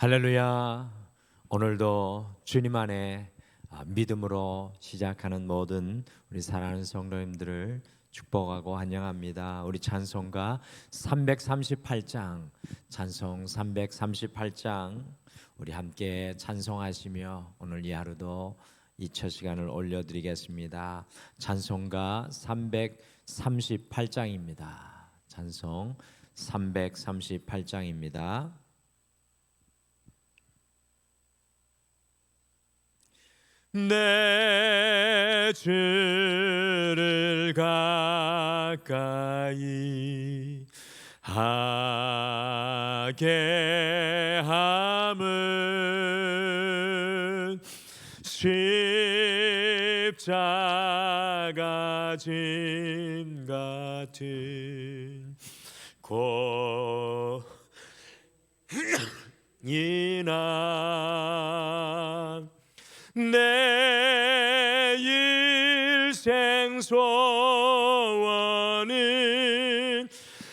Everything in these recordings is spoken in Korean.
할렐루야. 오늘도 주님 안에 믿음으로 시작하는 모든 우리 사랑하는 성도님들을 축복하고 환영합니다. 우리 찬송가 338장, 찬송 338장 우리 함께 찬송하시며 오늘 이 하루도 이 첫 시간을 올려드리겠습니다. 찬송가 338장입니다. 찬송 338장입니다. 내 주를 가까이 하게 함은 십자가 짐 같은 고이나 내 일생 소원은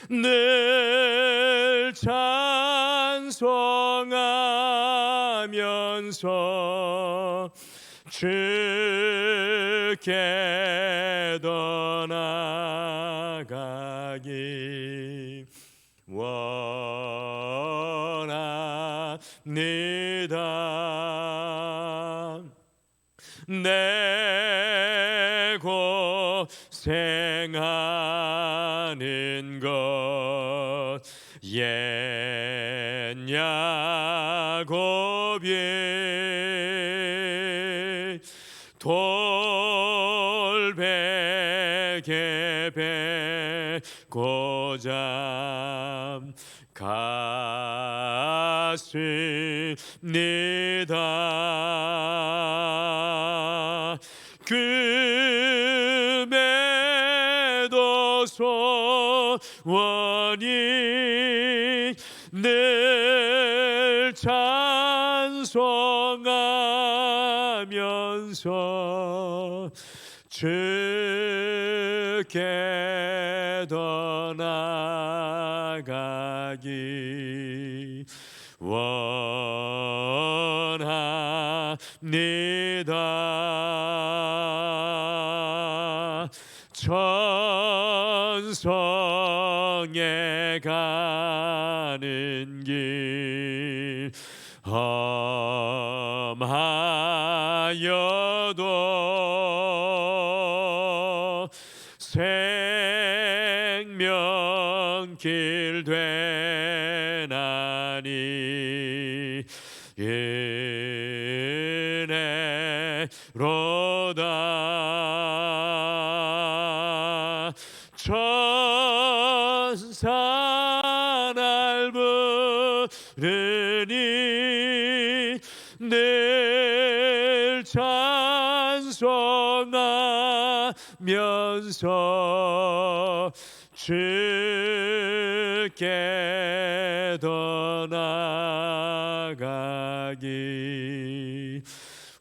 늘 찬송하면서 주께 더 나아가기 원합니다. 내 고생하는 것 옛 야곱이 돌베개 베고자 갔습니다. 금에도 소원이 늘 찬송하면서 주께 더 나아가기 원합니다. 천성에 가는 길 험하여도 생명길 되나니 은혜로다. 천사 날 부르니 늘 찬송하면서 주께 더 나아가기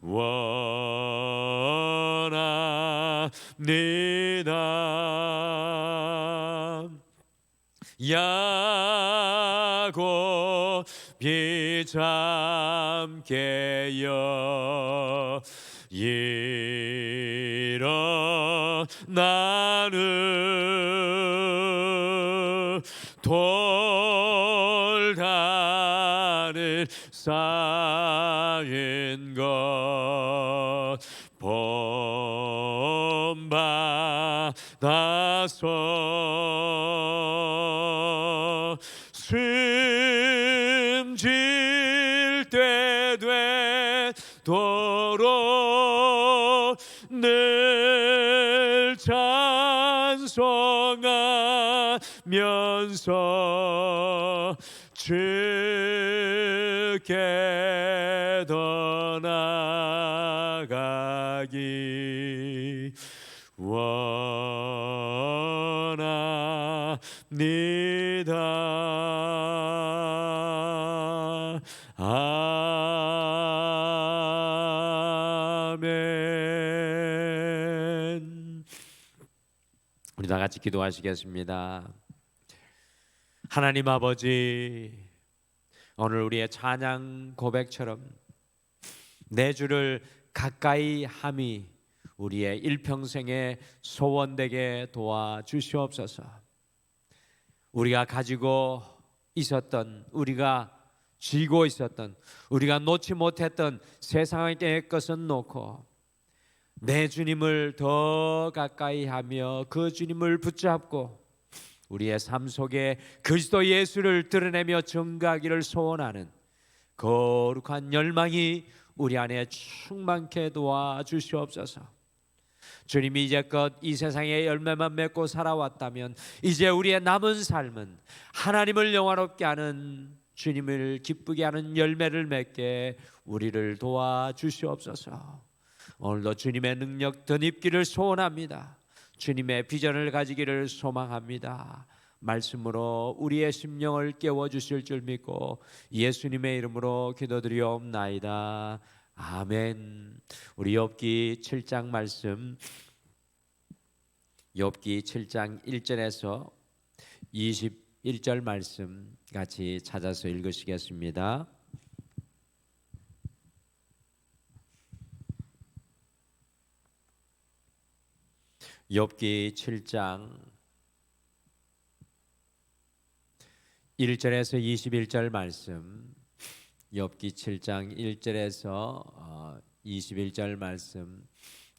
원합니다. 야곱이 잠깨어 일어나는 돌다를 쌓은 것 본받아서 숨질 때 되도록 늘 찬송하면서 주께 더 나아가기 원합니다. 아멘. 우리 다 같이 기도하시겠습니다. 하나님 아버지, 오늘 우리의 찬양 고백처럼 내 주를 가까이 함이 우리의 일평생의 소원되게 도와주시옵소서. 우리가 가지고 있었던, 우리가 쥐고 있었던, 우리가 놓지 못했던 세상의 것은 놓고 내 주님을 더 가까이 하며 그 주님을 붙잡고 우리의 삶 속에 그리스도 예수를 드러내며 증거하기를 소원하는 거룩한 열망이 우리 안에 충만케 도와주시옵소서. 주님이 이제껏 이 세상에 열매만 맺고 살아왔다면 이제 우리의 남은 삶은 하나님을 영화롭게 하는, 주님을 기쁘게 하는 열매를 맺게 우리를 도와주시옵소서. 오늘도 주님의 능력 덧입기를 소원합니다. 주님의 비전을 가지기를 소망합니다. 말씀으로 우리의 심령을 깨워주실 줄 믿고 예수님의 이름으로 기도드리옵나이다. 아멘. 우리 욥기 7장 말씀, 욥기 7장 1절에서 21절 말씀 같이 찾아서 읽으시겠습니다. 욥기 7장 1절에서 21절 말씀, 욥기 7장 1절에서 21절 말씀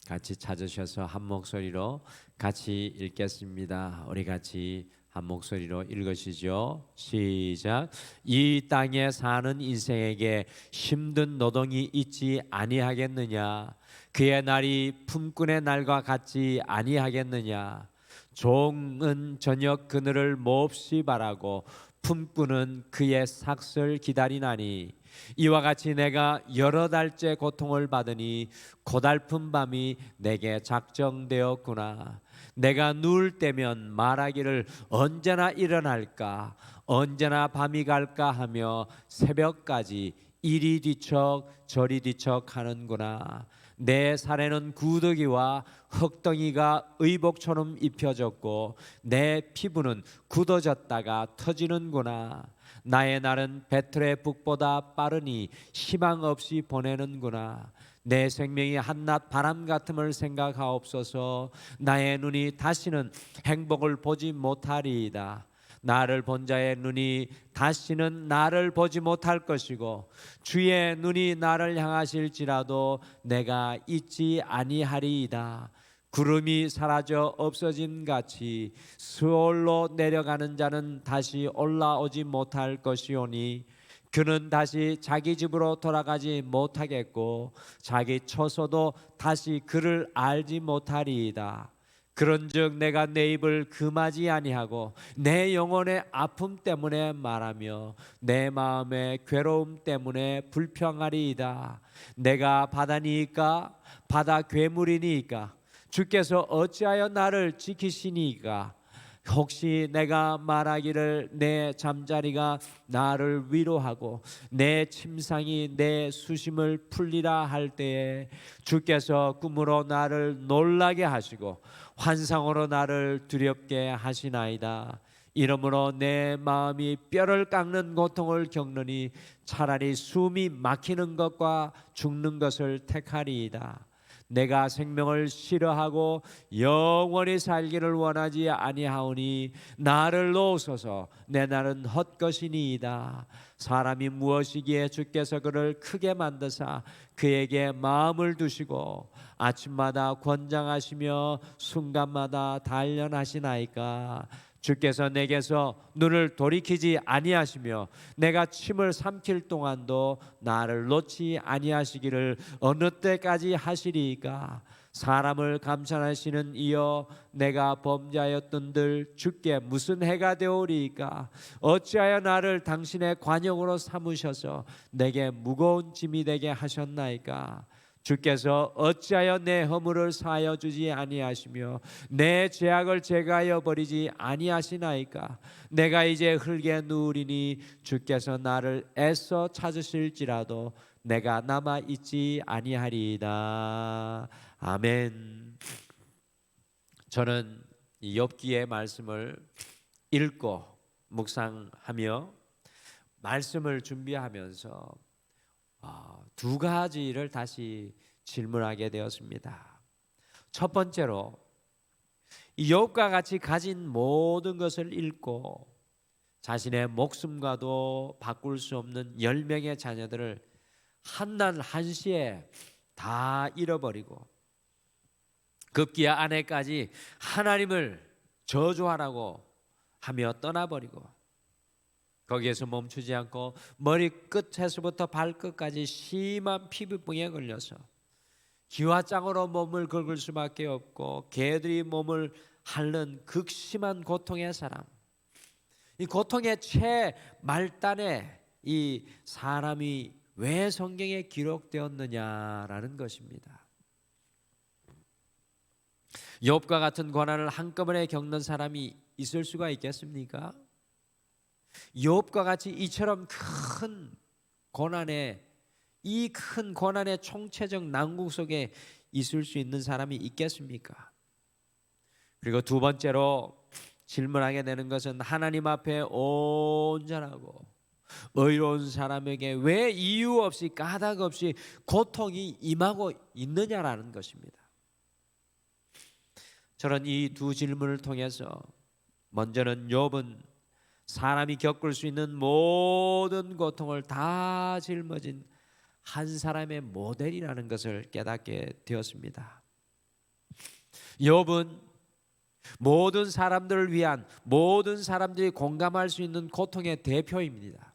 같이 찾으셔서 한 목소리로 같이 읽겠습니다. 우리 같이 한 목소리로 읽으시죠. 시작. 이 땅에 사는 인생에게 힘든 노동이 있지 아니하겠느냐? 그의 날이 품꾼의 날과 같지 아니하겠느냐? 종은 저녁 그늘을 몹시 바라고 품꾼은 그의 삭슬 기다리나니 이와 같이 내가 여러 달째 고통을 받으니 고달픈 밤이 내게 작정되었구나. 내가 누울 때면 말하기를 언제나 일어날까, 언제나 밤이 갈까 하며 새벽까지 이리 뒤척 저리 뒤척 하는구나. 내 살에는 구더기와 흙덩이가 의복처럼 입혀졌고 내 피부는 굳어졌다가 터지는구나. 나의 날은 배틀의 북보다 빠르니 희망 없이 보내는구나. 내 생명이 한낮 바람 같음을 생각하옵소서. 나의 눈이 다시는 행복을 보지 못하리이다. 나를 본 자의 눈이 다시는 나를 보지 못할 것이고 주의 눈이 나를 향하실지라도 내가 잊지 아니하리이다. 구름이 사라져 없어짐 같이 수월로 내려가는 자는 다시 올라오지 못할 것이오니 그는 다시 자기 집으로 돌아가지 못하겠고 자기 처소도 다시 그를 알지 못하리이다. 그런즉 내가 내 입을 금하지 아니하고 내 영혼의 아픔 때문에 말하며 내 마음의 괴로움 때문에 불평하리이다. 내가 바다니까 바다 괴물이니까 주께서 어찌하여 나를 지키시니까? 혹시 내가 말하기를 내 잠자리가 나를 위로하고 내 침상이 내 수심을 풀리라 할 때에 주께서 꿈으로 나를 놀라게 하시고 환상으로 나를 두렵게 하시나이다. 이러므로 내 마음이 뼈를 깎는 고통을 겪느니 차라리 숨이 막히는 것과 죽는 것을 택하리이다. 내가 생명을 싫어하고 영원히 살기를 원하지 아니하오니 나를 놓으소서. 내 날은 헛것이니이다. 사람이 무엇이기에 주께서 그를 크게 만드사 그에게 마음을 두시고 아침마다 권장하시며 순간마다 단련하시나이까? 주께서 내게서 눈을 돌이키지 아니하시며 내가 침을 삼킬 동안도 나를 놓지 아니하시기를 어느 때까지 하시리이까? 사람을 감찰하시는 이여 내가 범죄하였던들 주께 무슨 해가 되오리이까? 어찌하여 나를 당신의 관역으로 삼으셔서 내게 무거운 짐이 되게 하셨나이까? 주께서 어찌하여 내 허물을 사하여 주지 아니하시며 내 죄악을 제거하여 버리지 아니하시나이까? 내가 이제 흙에 누우리니 주께서 나를 애써 찾으실지라도 내가 남아 있지 아니하리이다. 아멘. 저는 이 욥기의 말씀을 읽고 묵상하며 말씀을 준비하면서 두 가지를 다시 질문하게 되었습니다. 첫 번째로 이 욥과 같이 가진 모든 것을 잃고 자신의 목숨과도 바꿀 수 없는 10명의 자녀들을 한날 한시에 다 잃어버리고 급기야 아내까지 하나님을 저주하라고 하며 떠나버리고 거기에서 멈추지 않고 머리끝에서부터 발끝까지 심한 피부병에 걸려서 기와장으로 몸을 긁을 수밖에 없고 개들이 몸을 핥는 극심한 고통의 사람, 이 고통의 최말단에 이 사람이 왜 성경에 기록되었느냐라는 것입니다. 욥과 같은 고난을 한꺼번에 겪는 사람이 있을 수가 있겠습니까? 욥과 같이 이처럼 큰 고난에, 이 큰 고난의 총체적 난국 속에 있을 수 있는 사람이 있겠습니까? 그리고 두 번째로 질문하게 되는 것은 하나님 앞에 온전하고 의로운 사람에게 왜 이유 없이 까닭 없이 고통이 임하고 있느냐라는 것입니다. 저는 이 두 질문을 통해서 먼저는 욥은 사람이 겪을 수 있는 모든 고통을 다 짊어진 한 사람의 모델이라는 것을 깨닫게 되었습니다. 욥은 모든 사람들을 위한, 모든 사람들이 공감할 수 있는 고통의 대표입니다.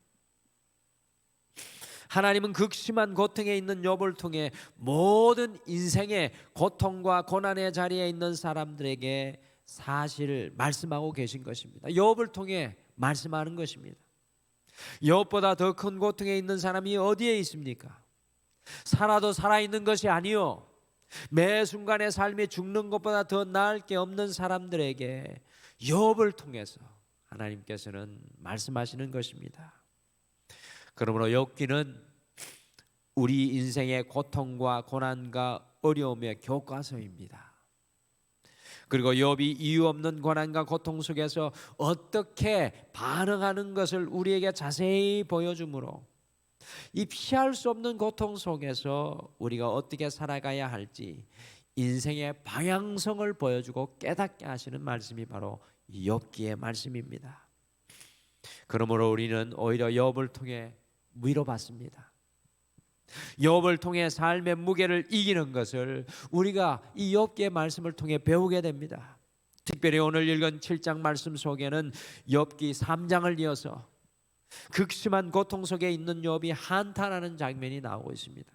하나님은 극심한 고통에 있는 욥을 통해 모든 인생의 고통과 고난의 자리에 있는 사람들에게 사실을 말씀하고 계신 것입니다. 욥을 통해 말씀하는 것입니다. 욥보다 더 큰 고통에 있는 사람이 어디에 있습니까? 살아도 살아있는 것이 아니요 매 순간의 삶이 죽는 것보다 더 나을 게 없는 사람들에게 욥을 통해서 하나님께서는 말씀하시는 것입니다. 그러므로 욥기는 우리 인생의 고통과 고난과 어려움의 교과서입니다. 그리고 욥이 이유 없는 고난과 고통 속에서 어떻게 반응하는 것을 우리에게 자세히 보여주므로 이 피할 수 없는 고통 속에서 우리가 어떻게 살아가야 할지 인생의 방향성을 보여주고 깨닫게 하시는 말씀이 바로 이 욥기의 말씀입니다. 그러므로 우리는 오히려 욥을 통해 위로받습니다. 욥을 통해 삶의 무게를 이기는 것을 우리가 이 욥기의 말씀을 통해 배우게 됩니다. 특별히 오늘 읽은 7장 말씀 속에는 욥기 3장을 이어서 극심한 고통 속에 있는 욥이 한탄하는 장면이 나오고 있습니다.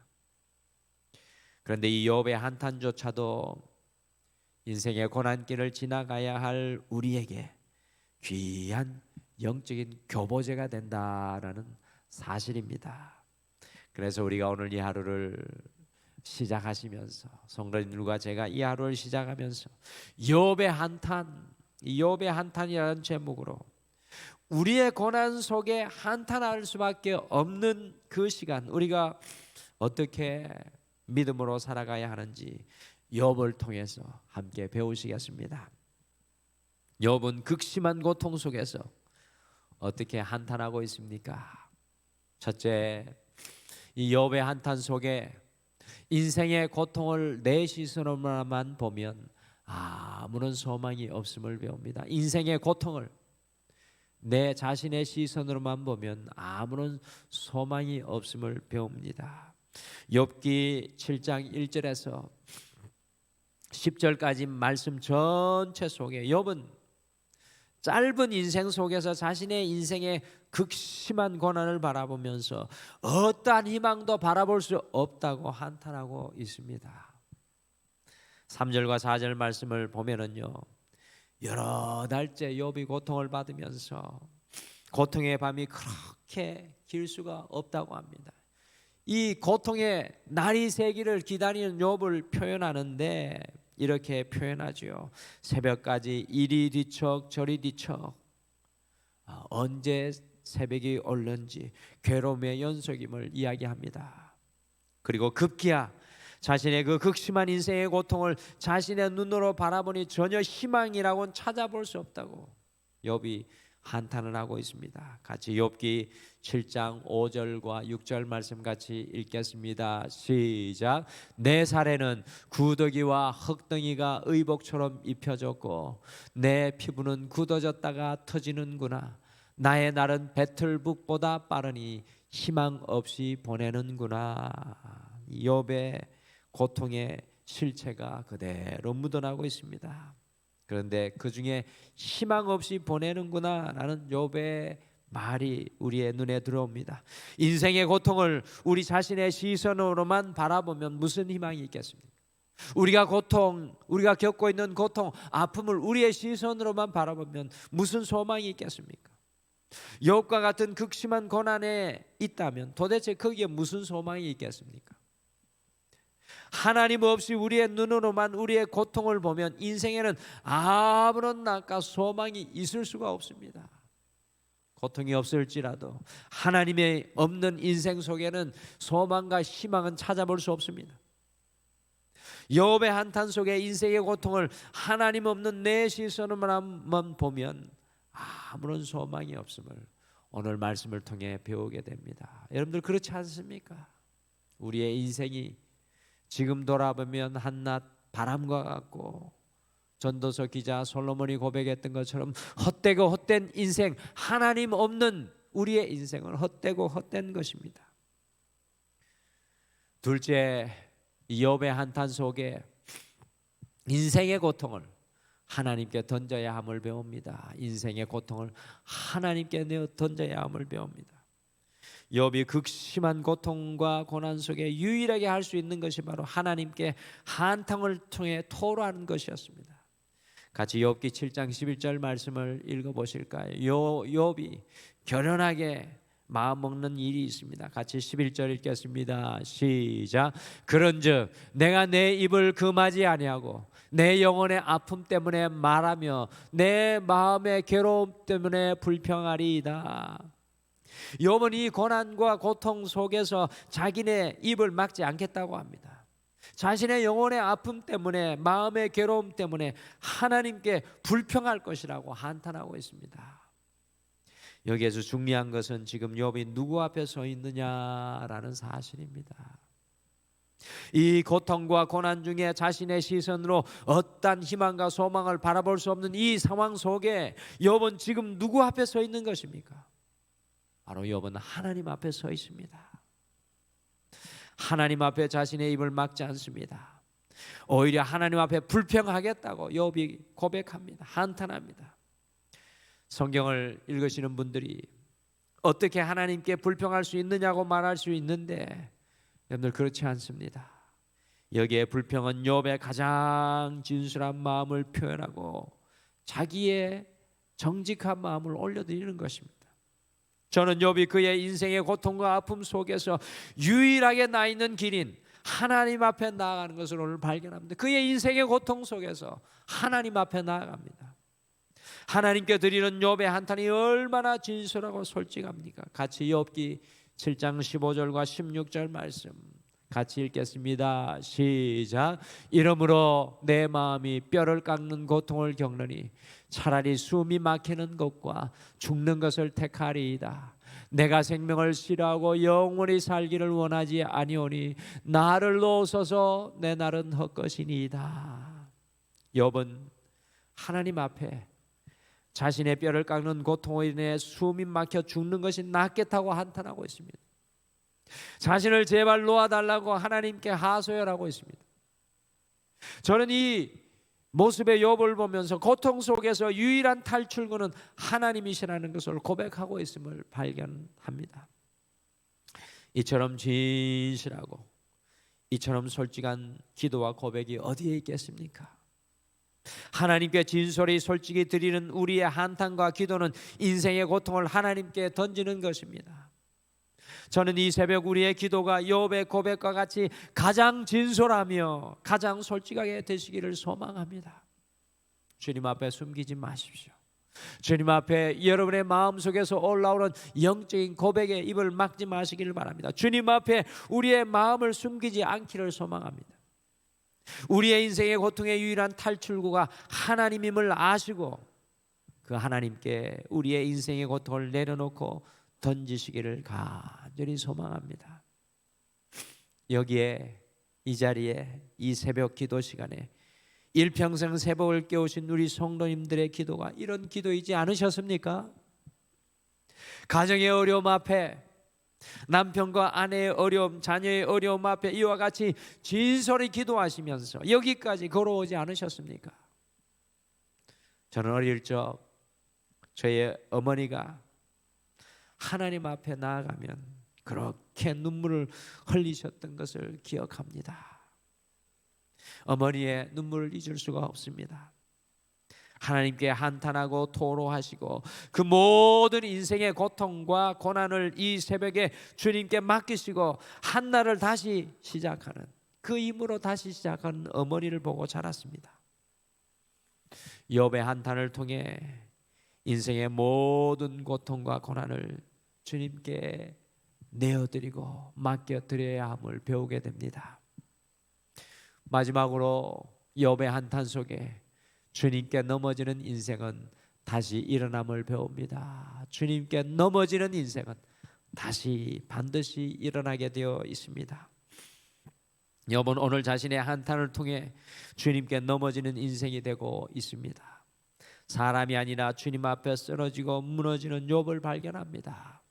그런데 이 욥의 한탄조차도 인생의 고난길을 지나가야 할 우리에게 귀한 영적인 교보제가 된다라는 사실입니다. 그래서 우리가 오늘 이 하루를 시작하시면서 성도님들과 제가 이 하루를 시작하면서 욥의 한탄, 이 욥의 한탄이라는 제목으로 우리의 고난 속에 한탄할 수밖에 없는 그 시간, 우리가 어떻게 믿음으로 살아가야 하는지 욥을 통해서 함께 배우시겠습니다. 욥은 극심한 고통 속에서 어떻게 한탄하고 있습니까? 첫째, 이 욥의 한탄 속에 인생의 고통을 내 시선으로만 보면 아무런 소망이 없음을 배웁니다. 인생의 고통을 내 자신의 시선으로만 보면 아무런 소망이 없음을 배웁니다. 욥기 7장 1절에서 10절까지 말씀 전체 속에 욥은 짧은 인생 속에서 자신의 인생의 극심한 고난을 바라보면서 어떠한 희망도 바라볼 수 없다고 한탄하고 있습니다. 3절과 4절 말씀을 보면은요, 여러 달째 욥이 고통을 받으면서 고통의 밤이 그렇게 길 수가 없다고 합니다. 이 고통의 날이 새기를 기다리는 욥을 표현하는데 이렇게 표현하죠. 새벽까지 이리 뒤척 저리 뒤척, 언제 새벽이 올는지 괴로움의 연속임을 이야기합니다. 그리고 급기야 자신의 그 극심한 인생의 고통을 자신의 눈으로 바라보니 전혀 희망이라고는 찾아볼 수 없다고 욥이 한탄을 하고 있습니다. 같이 욥기 7장 5절과 6절 말씀 같이 읽겠습니다. 시작. 내 살에는 구더기와 흙덩이가 의복처럼 입혀졌고 내 피부는 굳어졌다가 터지는구나. 나의 날은 배틀북보다 빠르니 희망 없이 보내는구나. 욥의 고통의 실체가 그대로 묻어나고 있습니다. 그런데 그 중에 희망 없이 보내는구나 라는 욥의 말이 우리의 눈에 들어옵니다. 인생의 고통을 우리 자신의 시선으로만 바라보면 무슨 희망이 있겠습니까? 우리가 겪고 있는 고통, 아픔을 우리의 시선으로만 바라보면 무슨 소망이 있겠습니까? 욥과 같은 극심한 고난에 있다면 도대체 거기에 무슨 소망이 있겠습니까? 하나님 없이 우리의 눈으로만 우리의 고통을 보면 인생에는 아무런 낙과 소망이 있을 수가 없습니다. 고통이 없을지라도 하나님의 없는 인생 속에는 소망과 희망은 찾아볼 수 없습니다. 욥의 한탄 속에 인생의 고통을 하나님 없는 내 시선으로만 보면 아무런 소망이 없음을 오늘 말씀을 통해 배우게 됩니다. 여러분들 그렇지 않습니까? 우리의 인생이 지금 돌아보면 한낱 바람과 같고 전도서 기자 솔로몬이 고백했던 것처럼 헛되고 헛된 인생, 하나님 없는 우리의 인생은 헛되고 헛된 것입니다. 둘째, 욥의 한탄 속에 인생의 고통을 하나님께 던져야 함을 배웁니다. 인생의 고통을 하나님께 내어 던져야 함을 배웁니다. 욥이 극심한 고통과 고난 속에 유일하게 할 수 있는 것이 바로 하나님께 한탄을 통해 토로하는 것이었습니다. 같이 욥기 7장 11절 말씀을 읽어보실까요? 욥이 결연하게 마음 먹는 일이 있습니다. 같이 11절 읽겠습니다. 시작. 그런즉 내가 내 입을 금하지 아니하고 내 영혼의 아픔 때문에 말하며 내 마음의 괴로움 때문에 불평하리이다. 욥은 이 고난과 고통 속에서 자기네 입을 막지 않겠다고 합니다. 자신의 영혼의 아픔 때문에, 마음의 괴로움 때문에 하나님께 불평할 것이라고 한탄하고 있습니다. 여기에서 중요한 것은 지금 욥이 누구 앞에 서 있느냐라는 사실입니다. 이 고통과 고난 중에 자신의 시선으로 어떠한 희망과 소망을 바라볼 수 없는 이 상황 속에 욥은 지금 누구 앞에 서 있는 것입니까? 바로 욥은 하나님 앞에 서 있습니다. 하나님 앞에 자신의 입을 막지 않습니다. 오히려 하나님 앞에 불평하겠다고 욥이 고백합니다. 한탄합니다. 성경을 읽으시는 분들이 어떻게 하나님께 불평할 수 있느냐고 말할 수 있는데 여러분들 그렇지 않습니다. 여기에 불평은 욥의 가장 진솔한 마음을 표현하고 자기의 정직한 마음을 올려드리는 것입니다. 저는 욥이 그의 인생의 고통과 아픔 속에서 유일하게 나 있는 길인 하나님 앞에 나아가는 것을 오늘 발견합니다. 그의 인생의 고통 속에서 하나님 앞에 나아갑니다. 하나님께 드리는 욥의 한탄이 얼마나 진솔하고 솔직합니까? 같이 욥기 7장 15절과 16절 말씀 같이 읽겠습니다. 시작. 이러므로 내 마음이 뼈를 깎는 고통을 겪느니 차라리 숨이 막히는 것과 죽는 것을 택하리이다. 내가 생명을 싫어하고 영원히 살기를 원하지 아니오니 나를 놓으소서 내 날은 헛것이니이다. 욥은 하나님 앞에 자신의 뼈를 깎는 고통으로 인해 숨이 막혀 죽는 것이 낫겠다고 한탄하고 있습니다. 자신을 제발 놓아달라고 하나님께 하소연하고 있습니다. 저는 이 모습의 욥을 보면서 고통 속에서 유일한 탈출구는 하나님이시라는 것을 고백하고 있음을 발견합니다. 이처럼 진실하고 이처럼 솔직한 기도와 고백이 어디에 있겠습니까? 하나님께 진솔히 솔직히 드리는 우리의 한탄과 기도는 인생의 고통을 하나님께 던지는 것입니다. 저는 이 새벽 우리의 기도가 욥의 고백과 같이 가장 진솔하며 가장 솔직하게 되시기를 소망합니다. 주님 앞에 숨기지 마십시오. 주님 앞에 여러분의 마음속에서 올라오는 영적인 고백에 입을 막지 마시기를 바랍니다. 주님 앞에 우리의 마음을 숨기지 않기를 소망합니다. 우리의 인생의 고통의 유일한 탈출구가 하나님임을 아시고 그 하나님께 우리의 인생의 고통을 내려놓고 던지시기를 간절히 소망합니다. 여기에 이 자리에 이 새벽 기도 시간에 일평생 새벽을 깨우신 우리 성도님들의 기도가 이런 기도이지 않으셨습니까? 가정의 어려움 앞에, 남편과 아내의 어려움, 자녀의 어려움 앞에 이와 같이 진솔히 기도하시면서 여기까지 걸어오지 않으셨습니까? 저는 어릴 적 저의 어머니가 하나님 앞에 나아가면 그렇게 눈물을 흘리셨던 것을 기억합니다. 어머니의 눈물을 잊을 수가 없습니다. 하나님께 한탄하고 토로하시고 그 모든 인생의 고통과 고난을 이 새벽에 주님께 맡기시고 한날을 다시 시작하는, 그 힘으로 다시 시작하는 어머니를 보고 자랐습니다. 욥의 한탄을 통해 인생의 모든 고통과 고난을 주님께 내어드리고 맡겨드려야 함을 배우게 됩니다. 마지막으로 욥의 한탄 속에 주님께 넘어지는 인생은 다시 일어남을 배웁니다. 주님께 넘어지는 인생은 다시 반드시 일어나게 되어 있습니다. 욥은 오늘 자신의 한탄을 통해 주님께 넘어지는 인생이 되고 있습니다. 사람이 아니라 주님 앞에 쓰러지고 무너지는 욥을 발견합니다.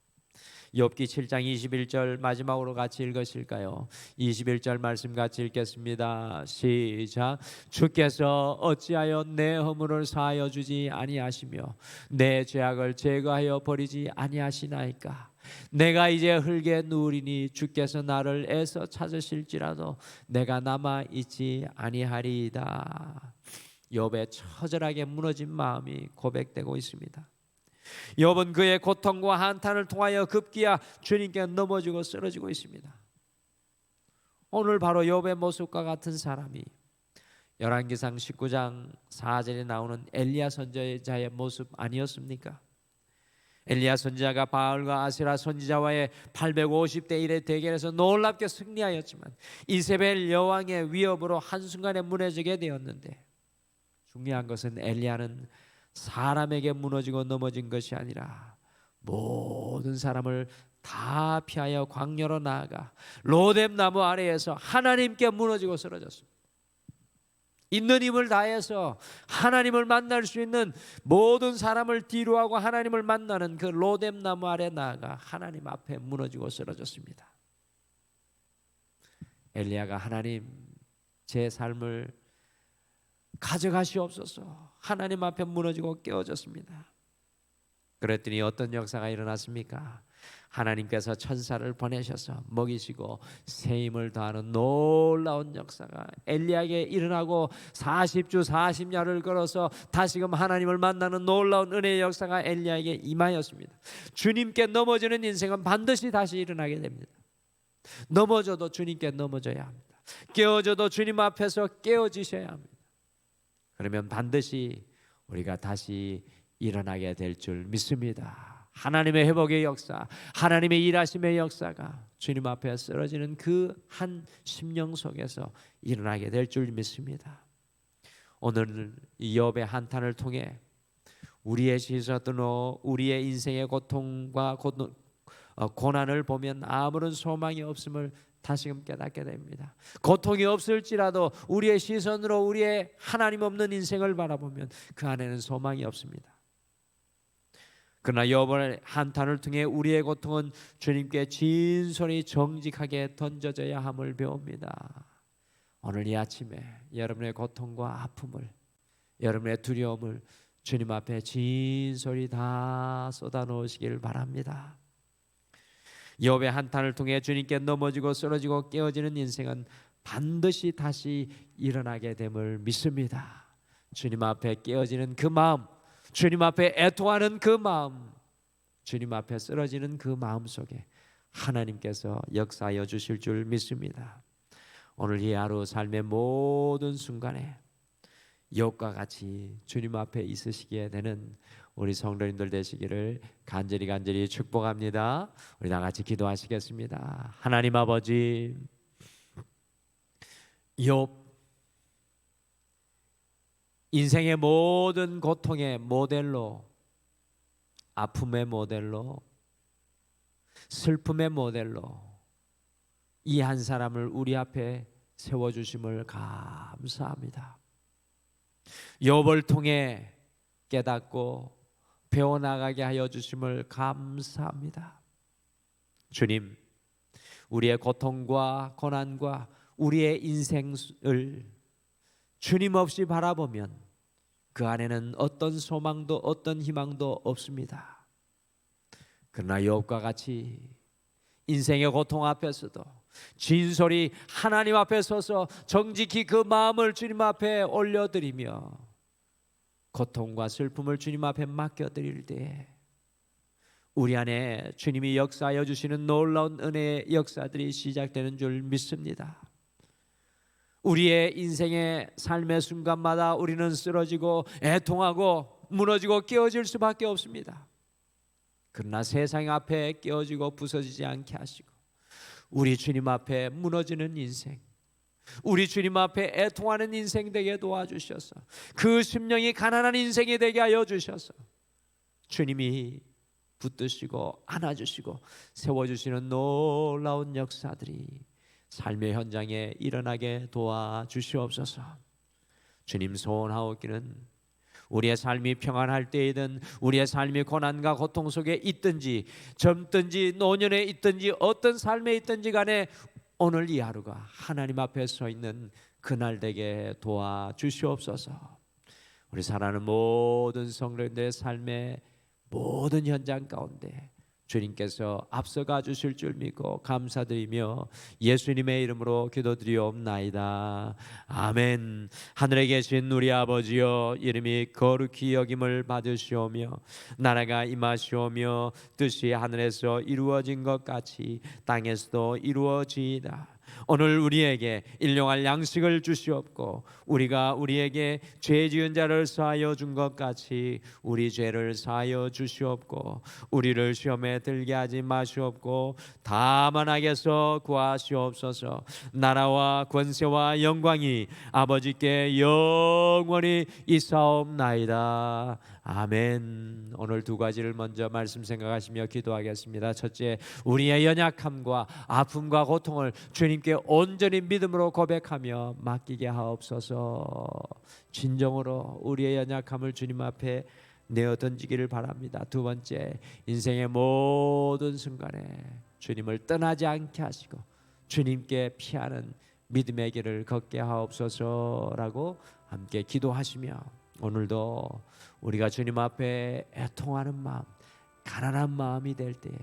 욥기 7장 21절 마지막으로 같이 읽으실까요? 21절 말씀 같이 읽겠습니다. 시작. 주께서 어찌하여 내 허물을 사하여 주지 아니하시며 내 죄악을 제거하여 버리지 아니하시나이까. 내가 이제 흙에 누우리니 주께서 나를 애써 찾으실지라도 내가 남아 있지 아니하리이다. 욥의 처절하게 무너진 마음이 고백되고 있습니다. 욥은 그의 고통과 한탄을 통하여 급기야 주님께 넘어지고 쓰러지고 있습니다. 오늘 바로 욥의 모습과 같은 사람이 열왕기상 19장 4절에 나오는 엘리야 선지자의 모습 아니었습니까? 엘리야 선지자가 바알과 아세라 선지자와의 850대 1의 대결에서 놀랍게 승리하였지만 이세벨 여왕의 위협으로 한순간에 무너지게 되었는데, 중요한 것은 엘리야는 사람에게 무너지고 넘어진 것이 아니라 모든 사람을 다 피하여 광야로 나아가 로뎀 나무 아래에서 하나님께 무너지고 쓰러졌습니다. 있는 힘을 다해서 하나님을 만날 수 있는 모든 사람을 뒤로하고 하나님을 만나는 그 로뎀 나무 아래 나아가 하나님 앞에 무너지고 쓰러졌습니다. 엘리야가 하나님, 제 삶을 가져가시옵소서, 하나님 앞에 무너지고 깨어졌습니다. 그랬더니 어떤 역사가 일어났습니까? 하나님께서 천사를 보내셔서 먹이시고 새 힘을 더하는 놀라운 역사가 엘리야에게 일어나고 40주 40야를 걸어서 다시금 하나님을 만나는 놀라운 은혜의 역사가 엘리야에게 임하였습니다. 주님께 넘어지는 인생은 반드시 다시 일어나게 됩니다. 넘어져도 주님께 넘어져야 합니다. 깨어져도 주님 앞에서 깨어지셔야 합니다. 그러면 반드시 우리가 다시 일어나게 될 줄 믿습니다. 하나님의 회복의 역사, 하나님의 일하심의 역사가 주님 앞에 쓰러지는 그 한 심령 속에서 일어나게 될 줄 믿습니다. 오늘 이 욥의 한탄을 통해 우리의 시선으로 우리의 인생의 고통과 고난을 보면 아무런 소망이 없음을 다시금 깨닫게 됩니다. 고통이 없을지라도 우리의 시선으로 우리의 하나님 없는 인생을 바라보면 그 안에는 소망이 없습니다. 그러나 욥의 한탄을 통해 우리의 고통은 주님께 진솔히 정직하게 던져져야 함을 배웁니다. 오늘 이 아침에 여러분의 고통과 아픔을, 여러분의 두려움을 주님 앞에 진솔히 다 쏟아놓으시길 바랍니다. 욥의 한탄을 통해 주님께 넘어지고 쓰러지고 깨어지는 인생은 반드시 다시 일어나게 됨을 믿습니다. 주님 앞에 깨어지는 그 마음, 주님 앞에 애통하는 그 마음, 주님 앞에 쓰러지는 그 마음 속에 하나님께서 역사하여 주실 줄 믿습니다. 오늘 이 하루 삶의 모든 순간에 욥과 같이 주님 앞에 있으시게 되는 우리 성도님들 되시기를 간절히 축복합니다. 우리 다 같이 기도하시겠습니다. 하나님 아버지, 욥 인생의 모든 고통의 모델로 아픔의 모델로, 슬픔의 모델로 이 한 사람을 우리 앞에 세워주심을 감사합니다. 욥을 통해 깨닫고 배워나가게 하여 주심을 감사합니다. 주님, 우리의 고통과 고난과 우리의 인생을 주님 없이 바라보면 그 안에는 어떤 소망도 어떤 희망도 없습니다. 그러나 욥과 같이 인생의 고통 앞에서도 진솔히 하나님 앞에 서서 정직히 그 마음을 주님 앞에 올려드리며 고통과 슬픔을 주님 앞에 맡겨드릴 때에 우리 안에 주님이 역사하여 주시는 놀라운 은혜의 역사들이 시작되는 줄 믿습니다. 우리의 인생의 삶의 순간마다 우리는 쓰러지고 애통하고 무너지고 깨어질 수밖에 없습니다. 그러나 세상 앞에 깨어지고 부서지지 않게 하시고 우리 주님 앞에 무너지는 인생, 우리 주님 앞에 애통하는 인생 되게 도와주셔서 그 심령이 가난한 인생이 되게 하여 주셔서 주님이 붙드시고 안아주시고 세워주시는 놀라운 역사들이 삶의 현장에 일어나게 도와주시옵소서. 주님 소원하옵기는 우리의 삶이 평안할 때이든 우리의 삶이 고난과 고통 속에 있든지 젊든지 노년에 있든지 어떤 삶에 있든지 간에 오늘 이 하루가 하나님 앞에 서 있는 그날 되게 도와주시옵소서. 우리 사랑하는 모든 성도님들의 삶의 모든 현장 가운데 주님께서 앞서가 주실 줄 믿고 감사드리며 예수님의 이름으로 기도드리옵나이다. 아멘. 하늘에 계신 우리 아버지여, 이름이 거룩히 여김을 받으시오며 나라가 임하시오며 뜻이 하늘에서 이루어진 것 같이 땅에서도 이루어지이다. 오늘 우리에게 일용할 양식을 주시옵고 우리가 우리에게 죄 지은 자를 사하여 준 것 같이 우리 죄를 사하여 주시옵고 우리를 시험에 들게 하지 마시옵고 다만 악에서 구하시옵소서. 나라와 권세와 영광이 아버지께 영원히 있사옵나이다. 아멘. 오늘 두 가지를 먼저 말씀 생각하시며 기도하겠습니다. 첫째, 우리의 연약함과 아픔과 고통을 주님께 온전히 믿음으로 고백하며 맡기게 하옵소서. 진정으로 우리의 연약함을 주님 앞에 내어 던지기를 바랍니다. 두 번째, 인생의 모든 순간에 주님을 떠나지 않게 하시고 주님께 피하는 믿음의 길을 걷게 하옵소서라고 함께 기도하시며 오늘도 우리가 주님 앞에 애통하는 마음, 가난한 마음이 될 때에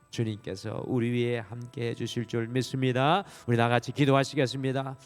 주님께서 우리 위에 함께 해 주실 줄 믿습니다. 우리 다 같이 기도하시겠습니다.